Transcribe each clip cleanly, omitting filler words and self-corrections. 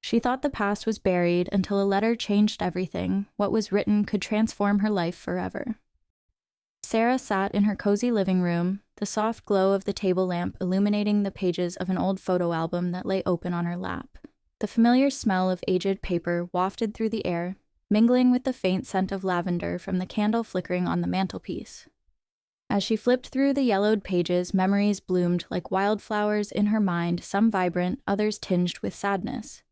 She thought the past was buried until a letter changed everything. What was written could transform her life forever. Sarah sat in her cozy living room, the soft glow of the table lamp illuminating the pages of an old photo album that lay open on her lap. The familiar smell of aged paper wafted through the air, mingling with the faint scent of lavender from the candle flickering on the mantelpiece. As she flipped through the yellowed pages, memories bloomed like wildflowers in her mind, some vibrant, others tinged with sadness.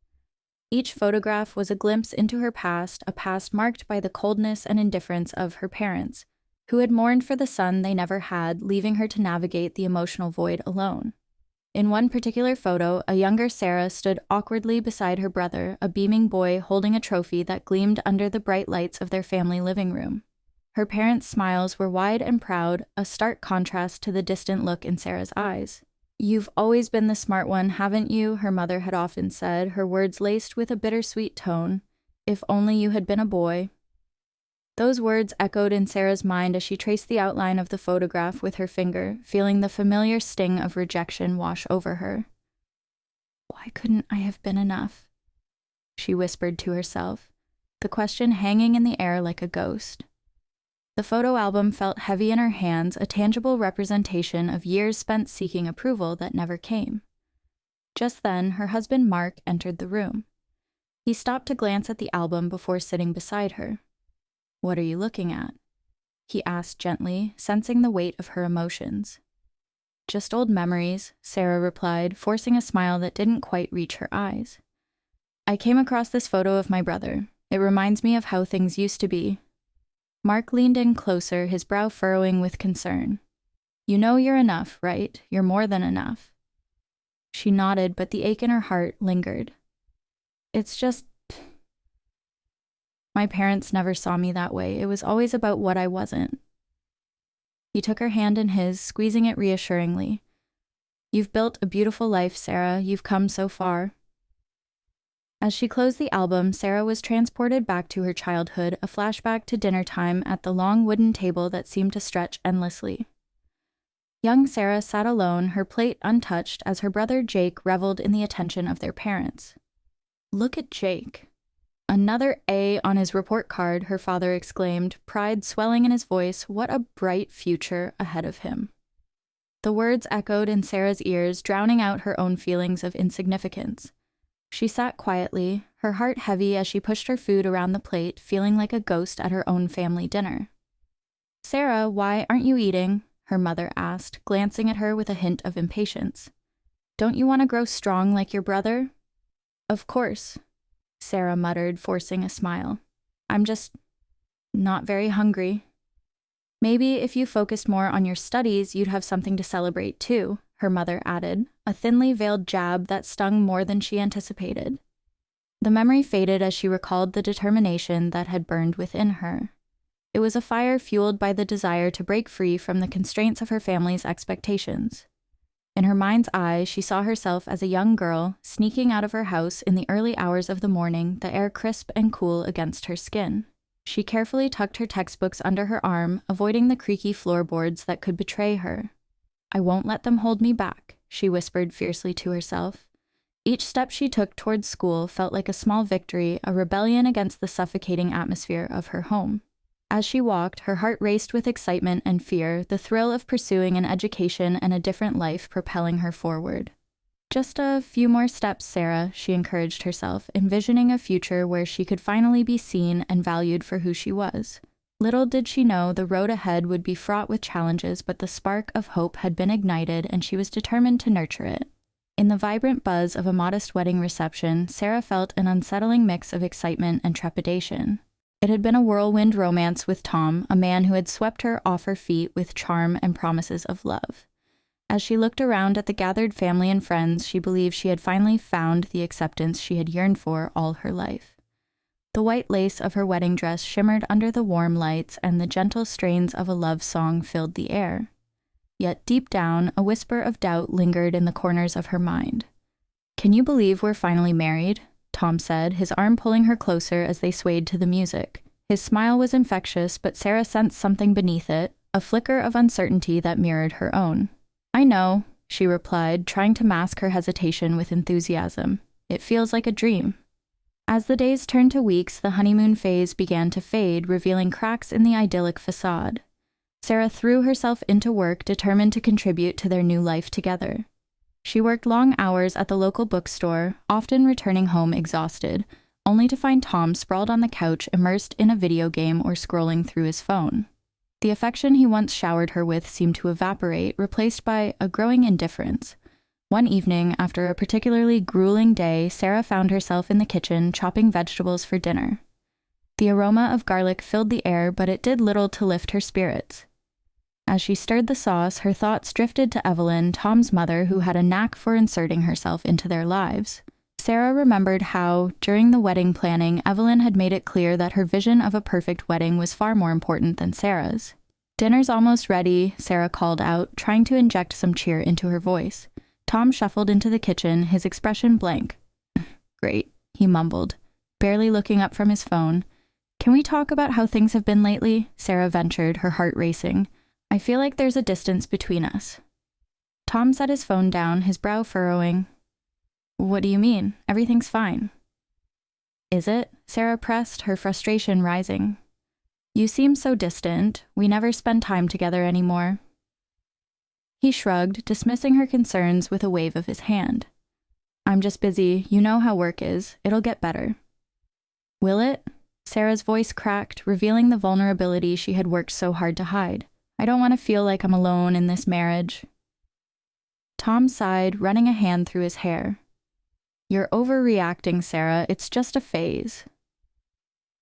Each photograph was a glimpse into her past, a past marked by the coldness and indifference of her parents, who had mourned for the son they never had, leaving her to navigate the emotional void alone. In one particular photo, a younger Sarah stood awkwardly beside her brother, a beaming boy holding a trophy that gleamed under the bright lights of their family living room. Her parents' smiles were wide and proud, a stark contrast to the distant look in Sarah's eyes. "You've always been the smart one, haven't you?" her mother had often said, her words laced with a bittersweet tone. "If only you had been a boy." Those words echoed in Sarah's mind as she traced the outline of the photograph with her finger, feeling the familiar sting of rejection wash over her. "Why couldn't I have been enough?" she whispered to herself, the question hanging in the air like a ghost. The photo album felt heavy in her hands, a tangible representation of years spent seeking approval that never came. Just then, her husband Mark entered the room. He stopped to glance at the album before sitting beside her. "What are you looking at?" he asked gently, sensing the weight of her emotions. "Just old memories," Sarah replied, forcing a smile that didn't quite reach her eyes. "I came across this photo of my brother. It reminds me of how things used to be." Mark leaned in closer, his brow furrowing with concern. "You know you're enough, right? You're more than enough." She nodded, but the ache in her heart lingered. "It's just... my parents never saw me that way. It was always about what I wasn't." He took her hand in his, squeezing it reassuringly. "You've built a beautiful life, Sarah. You've come so far." As she closed the album, Sarah was transported back to her childhood, a flashback to dinner time at the long wooden table that seemed to stretch endlessly. Young Sarah sat alone, her plate untouched, as her brother Jake reveled in the attention of their parents. "Look at Jake. Another A on his report card," her father exclaimed, pride swelling in his voice. What a bright future ahead of him. The words echoed in Sarah's ears, drowning out her own feelings of insignificance. She sat quietly, her heart heavy as she pushed her food around the plate, feeling like a ghost at her own family dinner. "Sarah, why aren't you eating?" her mother asked, glancing at her with a hint of impatience. "Don't you want to grow strong like your brother?" "Of course," Sarah muttered, forcing a smile. "I'm just not very hungry." "Maybe if you focused more on your studies, you'd have something to celebrate too," her mother added, a thinly veiled jab that stung more than she anticipated. The memory faded as she recalled the determination that had burned within her. It was a fire fueled by the desire to break free from the constraints of her family's expectations. In her mind's eye, she saw herself as a young girl, sneaking out of her house in the early hours of the morning, the air crisp and cool against her skin. She carefully tucked her textbooks under her arm, avoiding the creaky floorboards that could betray her. "I won't let them hold me back," she whispered fiercely to herself. Each step she took towards school felt like a small victory, a rebellion against the suffocating atmosphere of her home. As she walked, her heart raced with excitement and fear, the thrill of pursuing an education and a different life propelling her forward. "Just a few more steps, Sarah," she encouraged herself, envisioning a future where she could finally be seen and valued for who she was. Little did she know the road ahead would be fraught with challenges, but the spark of hope had been ignited and she was determined to nurture it. In the vibrant buzz of a modest wedding reception, Sarah felt an unsettling mix of excitement and trepidation. It had been a whirlwind romance with Tom, a man who had swept her off her feet with charm and promises of love. As she looked around at the gathered family and friends, she believed she had finally found the acceptance she had yearned for all her life. The white lace of her wedding dress shimmered under the warm lights, and the gentle strains of a love song filled the air. Yet deep down, a whisper of doubt lingered in the corners of her mind. "Can you believe we're finally married?" Tom said, his arm pulling her closer as they swayed to the music. His smile was infectious, but Sarah sensed something beneath it, a flicker of uncertainty that mirrored her own. "I know," she replied, trying to mask her hesitation with enthusiasm. It feels like a dream. As the days turned to weeks, the honeymoon phase began to fade, revealing cracks in the idyllic facade. Sarah threw herself into work, determined to contribute to their new life together. She worked long hours at the local bookstore, often returning home exhausted, only to find Tom sprawled on the couch, immersed in a video game or scrolling through his phone. The affection he once showered her with seemed to evaporate, replaced by a growing indifference. One evening, after a particularly grueling day, Sarah found herself in the kitchen chopping vegetables for dinner. The aroma of garlic filled the air, but it did little to lift her spirits. As she stirred the sauce, her thoughts drifted to Evelyn, Tom's mother, who had a knack for inserting herself into their lives. Sarah remembered how, during the wedding planning, Evelyn had made it clear that her vision of a perfect wedding was far more important than Sarah's. "Dinner's almost ready," Sarah called out, trying to inject some cheer into her voice. Tom shuffled into the kitchen, his expression blank. "Great," he mumbled, barely looking up from his phone. "Can we talk about how things have been lately?" Sarah ventured, her heart racing. "I feel like there's a distance between us." Tom set his phone down, his brow furrowing. "What do you mean? Everything's fine." "Is it?" Sarah pressed, her frustration rising. "You seem so distant. We never spend time together anymore." He shrugged, dismissing her concerns with a wave of his hand. "I'm just busy. You know how work is. It'll get better." "Will it?" Sarah's voice cracked, revealing the vulnerability she had worked so hard to hide. "I don't want to feel like I'm alone in this marriage." Tom sighed, running a hand through his hair. "You're overreacting, Sarah. It's just a phase."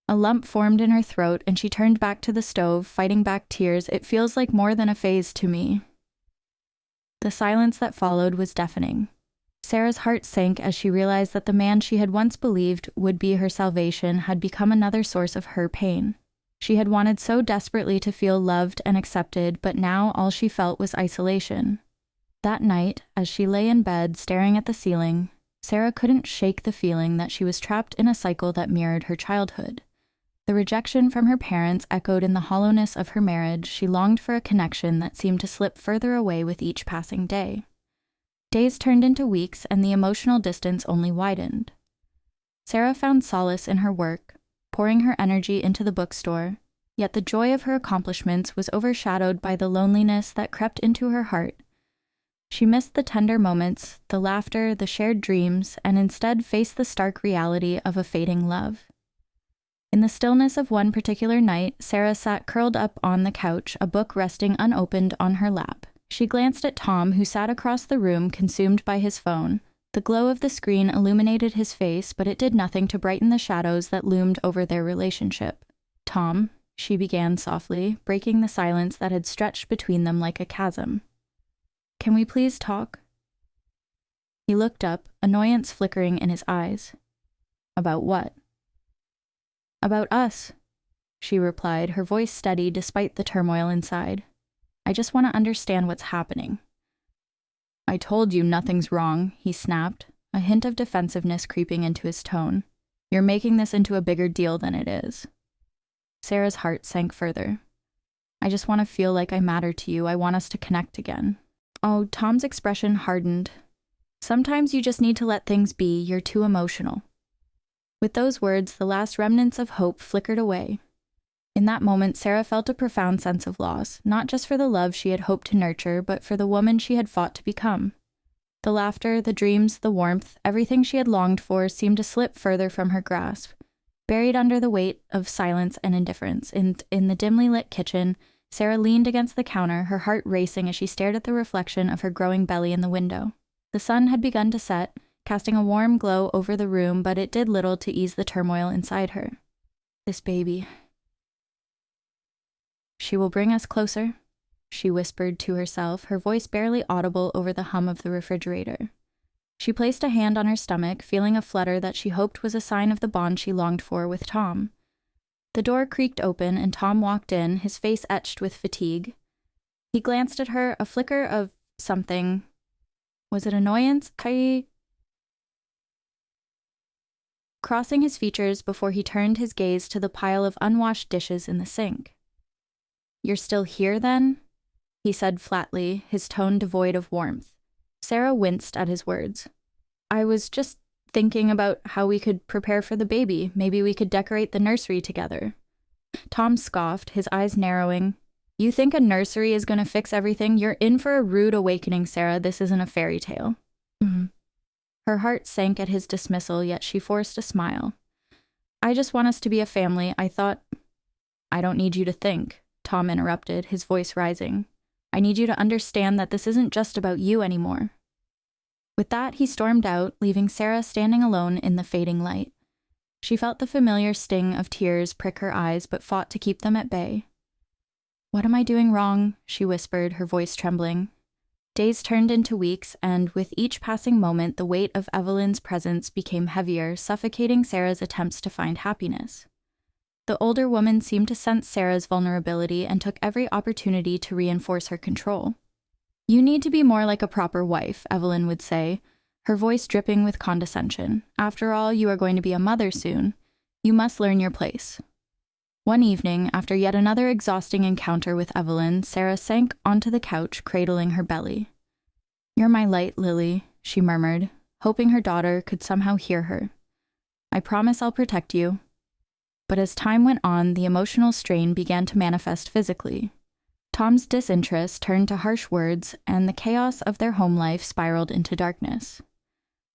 A lump formed in her throat, and she turned back to the stove, fighting back tears. "It feels like more than a phase to me." The silence that followed was deafening. Sarah's heart sank as she realized that the man she had once believed would be her salvation had become another source of her pain. She had wanted so desperately to feel loved and accepted, but now all she felt was isolation. That night, as she lay in bed staring at the ceiling, Sarah couldn't shake the feeling that she was trapped in a cycle that mirrored her childhood. The rejection from her parents echoed in the hollowness of her marriage. She longed for a connection that seemed to slip further away with each passing day. Days turned into weeks, and the emotional distance only widened. Sarah found solace in her work, pouring her energy into the bookstore, yet the joy of her accomplishments was overshadowed by the loneliness that crept into her heart. She missed the tender moments, the laughter, the shared dreams, and instead faced the stark reality of a fading love. In the stillness of one particular night, Sarah sat curled up on the couch, a book resting unopened on her lap. She glanced at Tom, who sat across the room, consumed by his phone. The glow of the screen illuminated his face, but it did nothing to brighten the shadows that loomed over their relationship. "Tom," she began softly, breaking the silence that had stretched between them like a chasm. "Can we please talk?" He looked up, annoyance flickering in his eyes. "About what?" "About us," she replied, her voice steady despite the turmoil inside. "I just want to understand what's happening." "I told you nothing's wrong," he snapped, a hint of defensiveness creeping into his tone. "You're making this into a bigger deal than it is." Sarah's heart sank further. "I just want to feel like I matter to you. I want us to connect again." Oh, Tom's expression hardened. "Sometimes you just need to let things be. You're too emotional." With those words, the last remnants of hope flickered away. In that moment, Sarah felt a profound sense of loss, not just for the love she had hoped to nurture, but for the woman she had fought to become. The laughter, the dreams, the warmth, everything she had longed for seemed to slip further from her grasp. Buried under the weight of silence and indifference, in the dimly lit kitchen, Sarah leaned against the counter, her heart racing as she stared at the reflection of her growing belly in the window. The sun had begun to set, casting a warm glow over the room, but it did little to ease the turmoil inside her. This baby. "She will bring us closer," she whispered to herself, her voice barely audible over the hum of the refrigerator. She placed a hand on her stomach, feeling a flutter that she hoped was a sign of the bond she longed for with Tom. The door creaked open, and Tom walked in, his face etched with fatigue. He glanced at her, a flicker of something. Was it annoyance? Crossing his features before he turned his gaze to the pile of unwashed dishes in the sink. "You're still here, then?" he said flatly, his tone devoid of warmth. Sarah winced at his words. "I was just thinking about how we could prepare for the baby. Maybe we could decorate the nursery together. Tom scoffed, his eyes narrowing. You think a nursery is going to fix everything? You're in for a rude awakening, Sarah. This isn't a fairy tale. Her heart sank at his dismissal, yet she forced a smile. I just want us to be a family. I thought... I don't need you to think, Tom interrupted, his voice rising. I need you to understand that this isn't just about you anymore. With that, he stormed out, leaving Sarah standing alone in the fading light. She felt the familiar sting of tears prick her eyes, but fought to keep them at bay. What am I doing wrong? She whispered, her voice trembling. Days turned into weeks, and with each passing moment, the weight of Evelyn's presence became heavier, suffocating Sarah's attempts to find happiness. The older woman seemed to sense Sarah's vulnerability and took every opportunity to reinforce her control. You need to be more like a proper wife, Evelyn would say, her voice dripping with condescension. After all, you are going to be a mother soon. You must learn your place. One evening, after yet another exhausting encounter with Evelyn, Sarah sank onto the couch, cradling her belly. You're my light, Lily, she murmured, hoping her daughter could somehow hear her. I promise I'll protect you. But as time went on, the emotional strain began to manifest physically. Tom's disinterest turned to harsh words, and the chaos of their home life spiraled into darkness.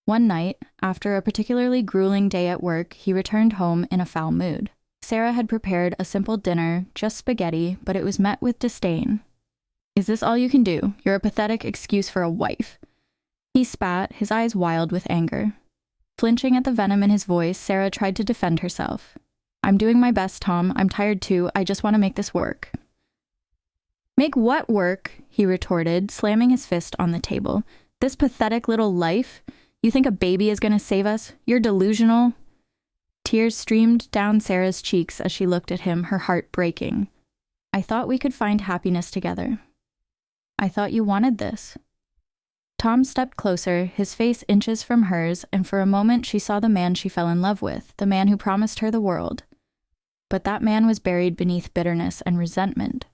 One night, after a particularly grueling day at work, he returned home in a foul mood. Sarah had prepared a simple dinner, just spaghetti, but it was met with disdain. Is this all you can do? You're a pathetic excuse for a wife. He spat, his eyes wild with anger. Flinching at the venom in his voice, Sarah tried to defend herself. I'm doing my best, Tom. I'm tired too. I just want to make this work. Make what work? He retorted, slamming his fist on the table. This pathetic little life? You think a baby is going to save us? You're delusional. Tears streamed down Sarah's cheeks as she looked at him, her heart breaking. I thought we could find happiness together. I thought you wanted this. Tom stepped closer, his face inches from hers, and for a moment she saw the man she fell in love with, the man who promised her the world. But that man was buried beneath bitterness and resentment.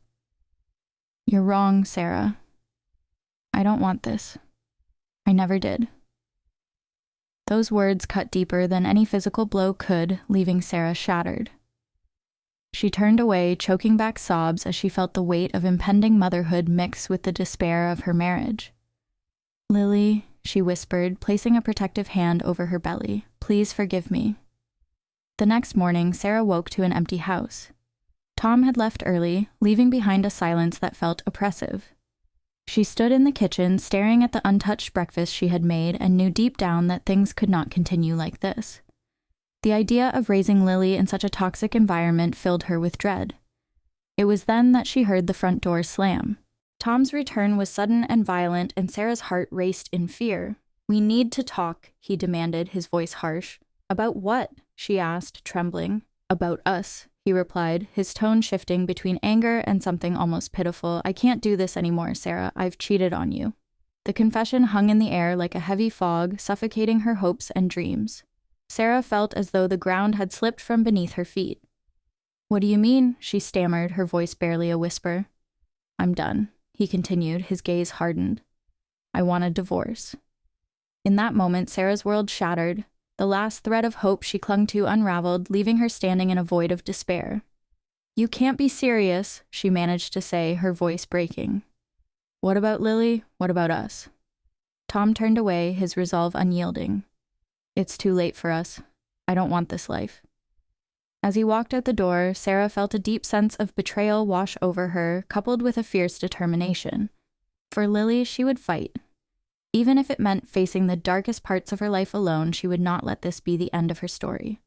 You're wrong, Sarah. I don't want this. I never did. Those words cut deeper than any physical blow could, leaving Sarah shattered. She turned away, choking back sobs as she felt the weight of impending motherhood mix with the despair of her marriage. Lily, she whispered, placing a protective hand over her belly, please forgive me. The next morning, Sarah woke to an empty house. Tom had left early, leaving behind a silence that felt oppressive. She stood in the kitchen, staring at the untouched breakfast she had made, and knew deep down that things could not continue like this. The idea of raising Lily in such a toxic environment filled her with dread. It was then that she heard the front door slam. Tom's return was sudden and violent, and Sarah's heart raced in fear. We need to talk, he demanded, his voice harsh. About what? She asked, trembling. About us, he replied, his tone shifting between anger and something almost pitiful. I can't do this anymore, Sarah. I've cheated on you. The confession hung in the air like a heavy fog, suffocating her hopes and dreams. Sarah felt as though the ground had slipped from beneath her feet. What do you mean? She stammered, her voice barely a whisper. I'm done, he continued, his gaze hardened. I want a divorce. In that moment, Sarah's world shattered. The last thread of hope she clung to unraveled, leaving her standing in a void of despair. You can't be serious, she managed to say, her voice breaking. What about Lily? What about us? Tom turned away, his resolve unyielding. It's too late for us. I don't want this life. As he walked out the door, Sarah felt a deep sense of betrayal wash over her, coupled with a fierce determination. For Lily, she would fight. Even if it meant facing the darkest parts of her life alone, she would not let this be the end of her story.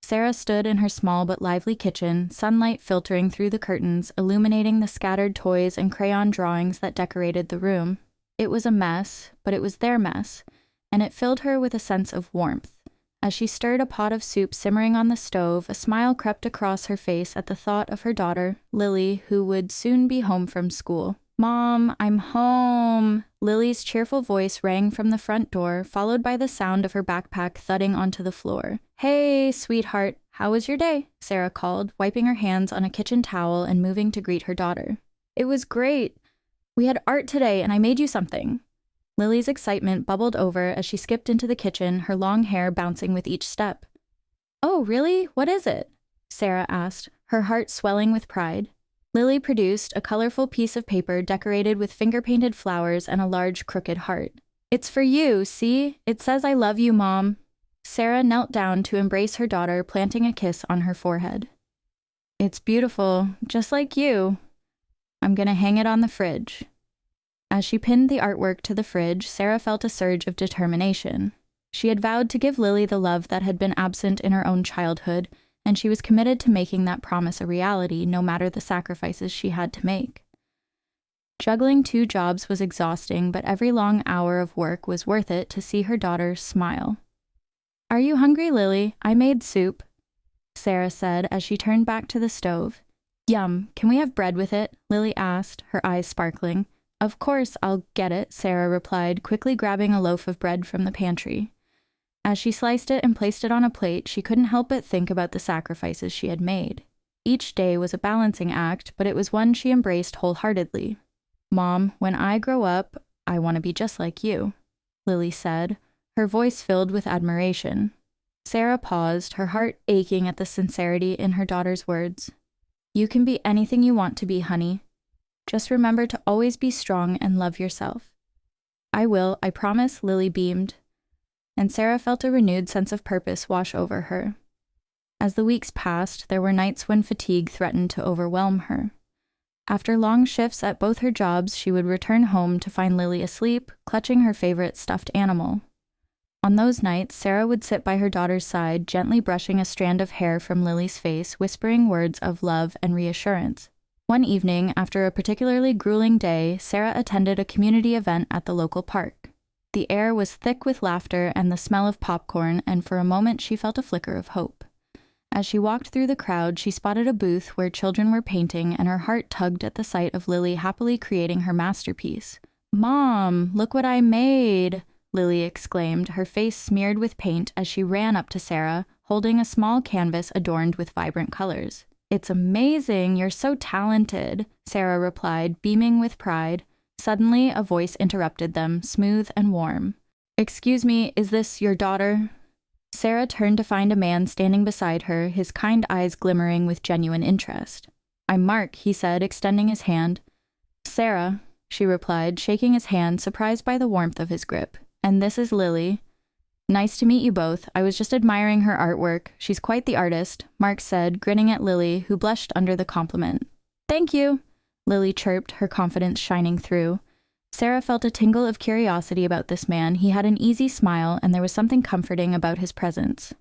Sarah stood in her small but lively kitchen, sunlight filtering through the curtains, illuminating the scattered toys and crayon drawings that decorated the room. It was a mess, but it was their mess, and it filled her with a sense of warmth. As she stirred a pot of soup simmering on the stove, a smile crept across her face at the thought of her daughter, Lily, who would soon be home from school. Mom, I'm home! Lily's cheerful voice rang from the front door, followed by the sound of her backpack thudding onto the floor. Hey, sweetheart, how was your day? Sarah called, wiping her hands on a kitchen towel and moving to greet her daughter. It was great. We had art today and I made you something. Lily's excitement bubbled over as she skipped into the kitchen, her long hair bouncing with each step. "Oh, really? What is it?" Sarah asked, her heart swelling with pride. Lily produced a colorful piece of paper decorated with finger-painted flowers and a large crooked heart. "It's for you, see? It says I love you, Mom." Sarah knelt down to embrace her daughter, planting a kiss on her forehead. "It's beautiful, just like you. I'm gonna hang it on the fridge." As she pinned the artwork to the fridge, Sarah felt a surge of determination. She had vowed to give Lily the love that had been absent in her own childhood, and she was committed to making that promise a reality, no matter the sacrifices she had to make. Juggling 2 jobs was exhausting, but every long hour of work was worth it to see her daughter smile. "Are you hungry, Lily? I made soup," Sarah said as she turned back to the stove. "Yum, can we have bread with it?" Lily asked, her eyes sparkling. "Of course, I'll get it," Sarah replied, quickly grabbing a loaf of bread from the pantry. As she sliced it and placed it on a plate, she couldn't help but think about the sacrifices she had made. Each day was a balancing act, but it was one she embraced wholeheartedly. "Mom, when I grow up, I want to be just like you," Lily said, her voice filled with admiration. Sarah paused, her heart aching at the sincerity in her daughter's words. "You can be anything you want to be, honey. Just remember to always be strong and love yourself." "I will, I promise," Lily beamed. And Sarah felt a renewed sense of purpose wash over her. As the weeks passed, there were nights when fatigue threatened to overwhelm her. After long shifts at both her jobs, she would return home to find Lily asleep, clutching her favorite stuffed animal. On those nights, Sarah would sit by her daughter's side, gently brushing a strand of hair from Lily's face, whispering words of love and reassurance. One evening, after a particularly grueling day, Sarah attended a community event at the local park. The air was thick with laughter and the smell of popcorn, and for a moment she felt a flicker of hope. As she walked through the crowd, she spotted a booth where children were painting, and her heart tugged at the sight of Lily happily creating her masterpiece. "Mom, look what I made!" Lily exclaimed, her face smeared with paint as she ran up to Sarah, holding a small canvas adorned with vibrant colors. "It's amazing! You're so talented," Sarah replied, beaming with pride. Suddenly, a voice interrupted them, smooth and warm. "Excuse me, is this your daughter?" Sarah turned to find a man standing beside her, his kind eyes glimmering with genuine interest. "I'm Mark," he said, extending his hand. "Sarah," she replied, shaking his hand, surprised by the warmth of his grip. "And this is Lily." "Nice to meet you both. I was just admiring her artwork. She's quite the artist," Mark said, grinning at Lily, who blushed under the compliment. "Thank you," Lily chirped, her confidence shining through. Sarah felt a tingle of curiosity about this man. He had an easy smile, and there was something comforting about his presence.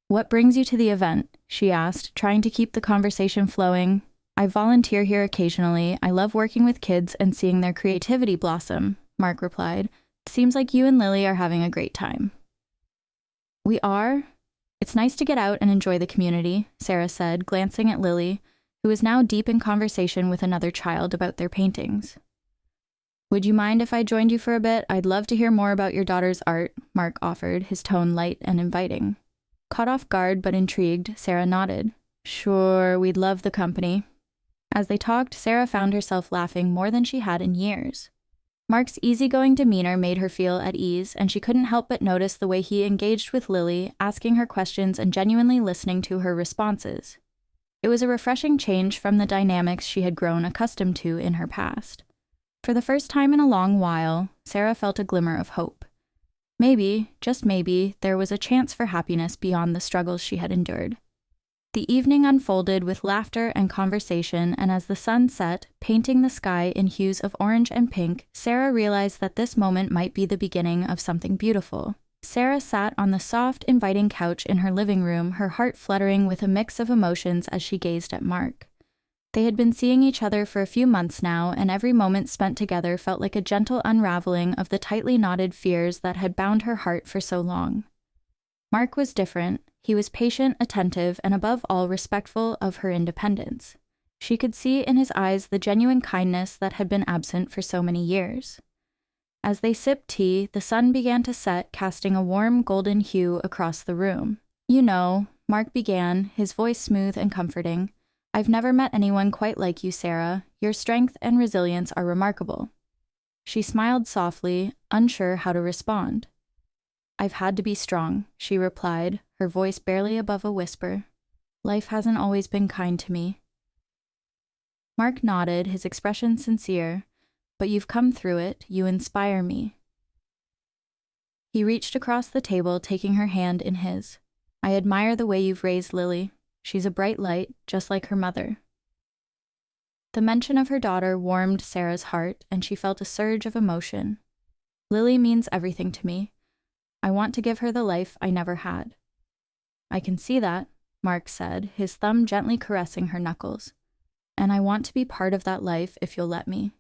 "What brings you to the event?" she asked, trying to keep the conversation flowing. "I volunteer here occasionally. I love working with kids and seeing their creativity blossom," Mark replied. "Seems like you and Lily are having a great time." "We are? It's nice to get out and enjoy the community," Sarah said, glancing at Lily, who was now deep in conversation with another child about their paintings. "Would you mind if I joined you for a bit? I'd love to hear more about your daughter's art," Mark offered, his tone light and inviting. Caught off guard but intrigued, Sarah nodded. "Sure, we'd love the company." As they talked, Sarah found herself laughing more than she had in years. Mark's easygoing demeanor made her feel at ease, and she couldn't help but notice the way he engaged with Lily, asking her questions and genuinely listening to her responses. It was a refreshing change from the dynamics she had grown accustomed to in her past. For the first time in a long while, Sarah felt a glimmer of hope. Maybe, just maybe, there was a chance for happiness beyond the struggles she had endured. The evening unfolded with laughter and conversation, and as the sun set, painting the sky in hues of orange and pink, Sarah realized that this moment might be the beginning of something beautiful. Sarah sat on the soft, inviting couch in her living room, her heart fluttering with a mix of emotions as she gazed at Mark. They had been seeing each other for a few months now, and every moment spent together felt like a gentle unraveling of the tightly knotted fears that had bound her heart for so long. Mark was different. He was patient, attentive, and above all respectful of her independence. She could see in his eyes the genuine kindness that had been absent for so many years. As they sipped tea, the sun began to set, casting a warm golden hue across the room. "You know," Mark began, his voice smooth and comforting, "I've never met anyone quite like you, Sarah. Your strength and resilience are remarkable." She smiled softly, unsure how to respond. "I've had to be strong," she replied, her voice barely above a whisper. "Life hasn't always been kind to me." Mark nodded, his expression sincere. "But you've come through it. You inspire me." He reached across the table, taking her hand in his. "I admire the way you've raised Lily. She's a bright light, just like her mother." The mention of her daughter warmed Sarah's heart, and she felt a surge of emotion. "Lily means everything to me. I want to give her the life I never had." "I can see that," Mark said, his thumb gently caressing her knuckles. "And I want to be part of that life if you'll let me."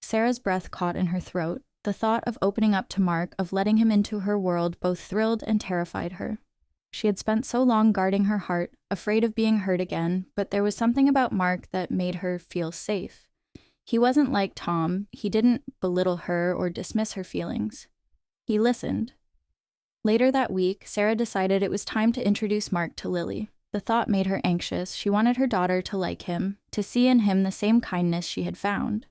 Sarah's breath caught in her throat. The thought of opening up to Mark, of letting him into her world, both thrilled and terrified her. She had spent so long guarding her heart, afraid of being hurt again, but there was something about Mark that made her feel safe. He wasn't like Tom. He didn't belittle her or dismiss her feelings. He listened. Later that week, Sarah decided it was time to introduce Mark to Lily. The thought made her anxious. She wanted her daughter to like him, to see in him the same kindness she had found.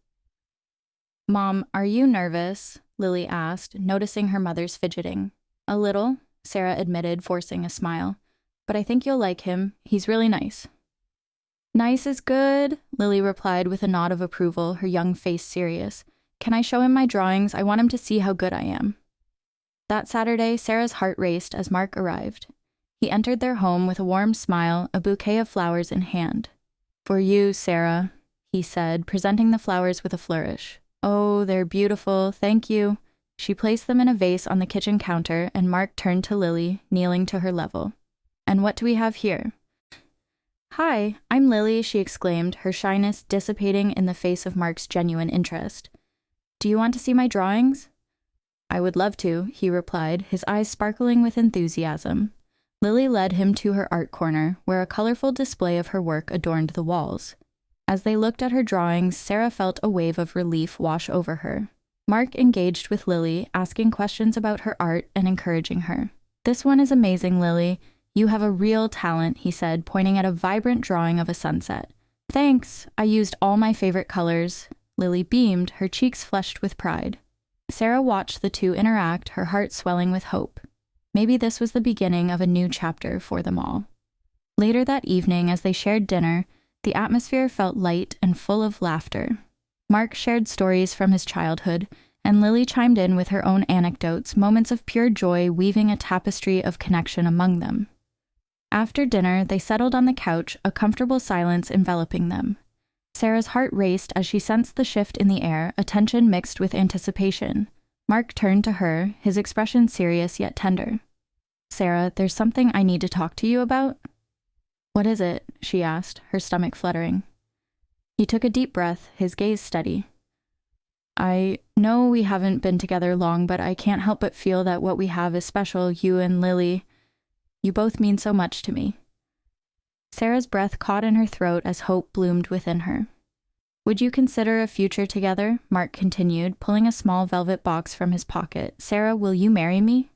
"Mom, are you nervous?" Lily asked, noticing her mother's fidgeting. "A little," Sarah admitted, forcing a smile. "But I think you'll like him. He's really nice." "Nice is good," Lily replied with a nod of approval, her young face serious. "Can I show him my drawings? I want him to see how good I am." That Saturday, Sarah's heart raced as Mark arrived. He entered their home with a warm smile, a bouquet of flowers in hand. "For you, Sarah," he said, presenting the flowers with a flourish. "Oh, they're beautiful, thank you." She placed them in a vase on the kitchen counter, and Mark turned to Lily, kneeling to her level. "And what do we have here?" "Hi, I'm Lily," she exclaimed, her shyness dissipating in the face of Mark's genuine interest. "Do you want to see my drawings?" "I would love to," he replied, his eyes sparkling with enthusiasm. Lily led him to her art corner, where a colorful display of her work adorned the walls. As they looked at her drawings, Sarah felt a wave of relief wash over her. Mark engaged with Lily, asking questions about her art and encouraging her. "This one is amazing, Lily. You have a real talent," he said, pointing at a vibrant drawing of a sunset. "Thanks. I used all my favorite colors." Lily beamed, her cheeks flushed with pride. Sarah watched the two interact, her heart swelling with hope. Maybe this was the beginning of a new chapter for them all. Later that evening, as they shared dinner, the atmosphere felt light and full of laughter. Mark shared stories from his childhood, and Lily chimed in with her own anecdotes, moments of pure joy weaving a tapestry of connection among them. After dinner, they settled on the couch, a comfortable silence enveloping them. Sarah's heart raced as she sensed the shift in the air, a tension mixed with anticipation. Mark turned to her, his expression serious yet tender. "Sarah, there's something I need to talk to you about." "What is it?" she asked, her stomach fluttering. He took a deep breath, his gaze steady. "I know we haven't been together long, but I can't help but feel that what we have is special, you and Lily. You both mean so much to me." Sarah's breath caught in her throat as hope bloomed within her. "Would you consider a future together?" Mark continued, pulling a small velvet box from his pocket. "Sarah, will you marry me?"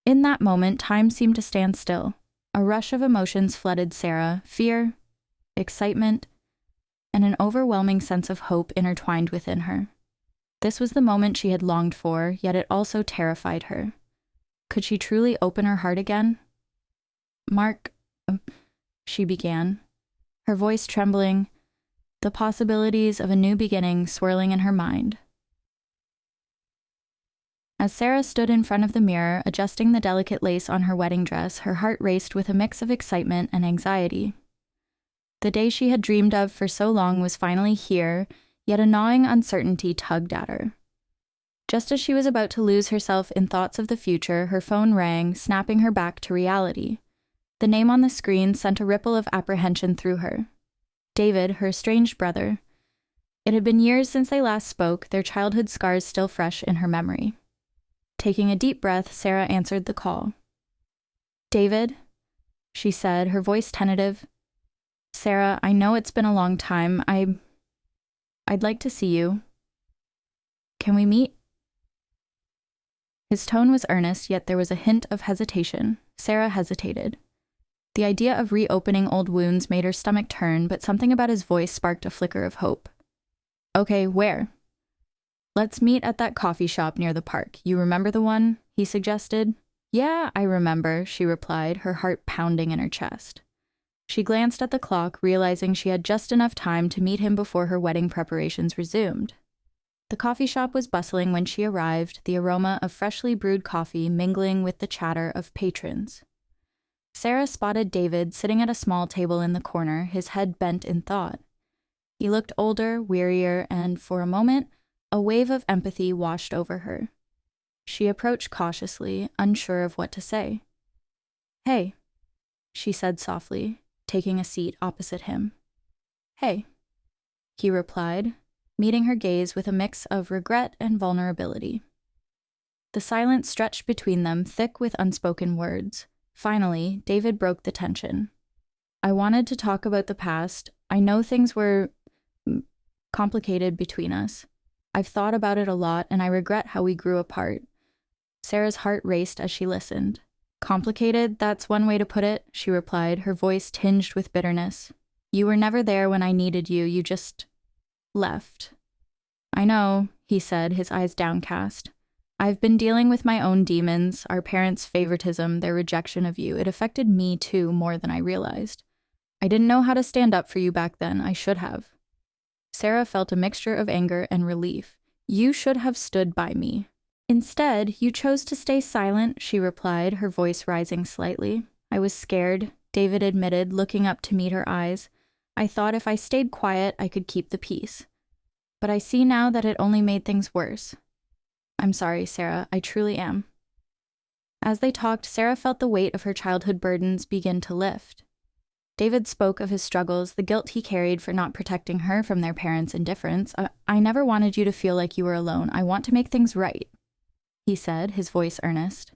In that moment, time seemed to stand still. A rush of emotions flooded Sarah, fear, excitement, and an overwhelming sense of hope intertwined within her. This was the moment she had longed for, yet it also terrified her. Could she truly open her heart again? "Mark," she began, her voice trembling, the possibilities of a new beginning swirling in her mind. As Sarah stood in front of the mirror, adjusting the delicate lace on her wedding dress, her heart raced with a mix of excitement and anxiety. The day she had dreamed of for so long was finally here, yet a gnawing uncertainty tugged at her. Just as she was about to lose herself in thoughts of the future, her phone rang, snapping her back to reality. The name on the screen sent a ripple of apprehension through her. David, her estranged brother. It had been years since they last spoke, their childhood scars still fresh in her memory. Taking a deep breath, Sarah answered the call. "David," she said, her voice tentative. "Sarah, I know it's been a long time. I'd like to see you. Can we meet?" His tone was earnest, yet there was a hint of hesitation. Sarah hesitated. The idea of reopening old wounds made her stomach turn, but something about his voice sparked a flicker of hope. "Okay, where?" Let's meet at that coffee shop near the park. You remember the one? He suggested. Yeah, I remember, she replied, her heart pounding in her chest. She glanced at the clock, realizing she had just enough time to meet him before her wedding preparations resumed. The coffee shop was bustling when she arrived, the aroma of freshly brewed coffee mingling with the chatter of patrons. Sarah spotted David sitting at a small table in the corner, his head bent in thought. He looked older, wearier, and, for a moment, a wave of empathy washed over her. She approached cautiously, unsure of what to say. Hey, she said softly, taking a seat opposite him. Hey, he replied, meeting her gaze with a mix of regret and vulnerability. The silence stretched between them, thick with unspoken words. Finally, David broke the tension. I wanted to talk about the past. I know things were complicated between us. I've thought about it a lot, and I regret how we grew apart. Sarah's heart raced as she listened. Complicated, that's one way to put it, she replied, her voice tinged with bitterness. You were never there when I needed you, you just left. I know, he said, his eyes downcast. I've been dealing with my own demons, our parents' favoritism, their rejection of you. It affected me, too, more than I realized. I didn't know how to stand up for you back then. I should have. Sarah felt a mixture of anger and relief. You should have stood by me. Instead, you chose to stay silent, she replied, her voice rising slightly. I was scared, David admitted, looking up to meet her eyes. I thought if I stayed quiet, I could keep the peace. But I see now that it only made things worse. I'm sorry, Sarah. I truly am. As they talked, Sarah felt the weight of her childhood burdens begin to lift. David spoke of his struggles, the guilt he carried for not protecting her from their parents' indifference. I never wanted you to feel like you were alone. I want to make things right, he said, his voice earnest.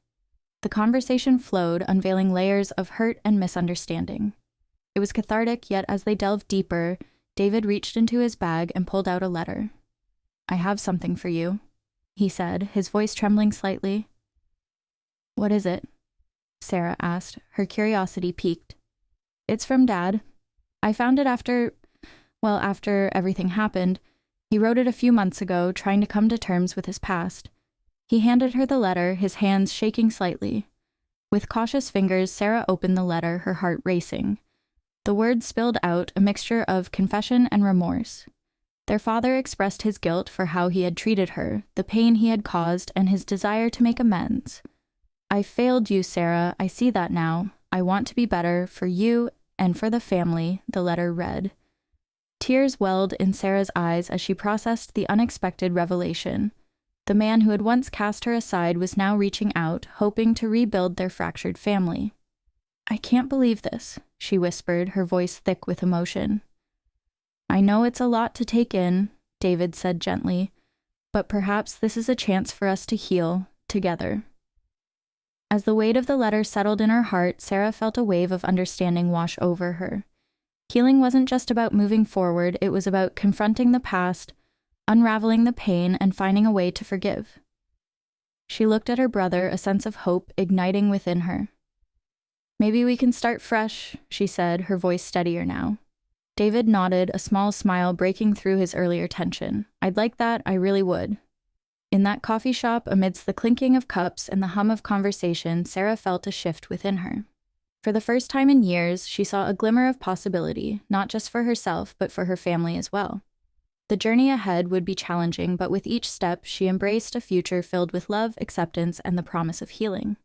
The conversation flowed, unveiling layers of hurt and misunderstanding. It was cathartic, yet as they delved deeper, David reached into his bag and pulled out a letter. I have something for you, he said, his voice trembling slightly. What is it? Sarah asked, her curiosity piqued. It's from Dad. I found it after everything happened. He wrote it a few months ago, trying to come to terms with his past. He handed her the letter, his hands shaking slightly. With cautious fingers, Sarah opened the letter, her heart racing. The words spilled out, a mixture of confession and remorse. Their father expressed his guilt for how he had treated her, the pain he had caused, and his desire to make amends. I failed you, Sarah. I see that now. I want to be better for you and for the family, the letter read. Tears welled in Sarah's eyes as she processed the unexpected revelation. The man who had once cast her aside was now reaching out, hoping to rebuild their fractured family. I can't believe this, she whispered, her voice thick with emotion. I know it's a lot to take in, David said gently, but perhaps this is a chance for us to heal together. As the weight of the letter settled in her heart, Sarah felt a wave of understanding wash over her. Healing wasn't just about moving forward, it was about confronting the past, unraveling the pain, and finding a way to forgive. She looked at her brother, a sense of hope igniting within her. Maybe we can start fresh, she said, her voice steadier now. David nodded, a small smile breaking through his earlier tension. I'd like that, I really would. In that coffee shop, amidst the clinking of cups and the hum of conversation, Sarah felt a shift within her. For the first time in years, she saw a glimmer of possibility, not just for herself, but for her family as well. The journey ahead would be challenging, but with each step, she embraced a future filled with love, acceptance, and the promise of healing.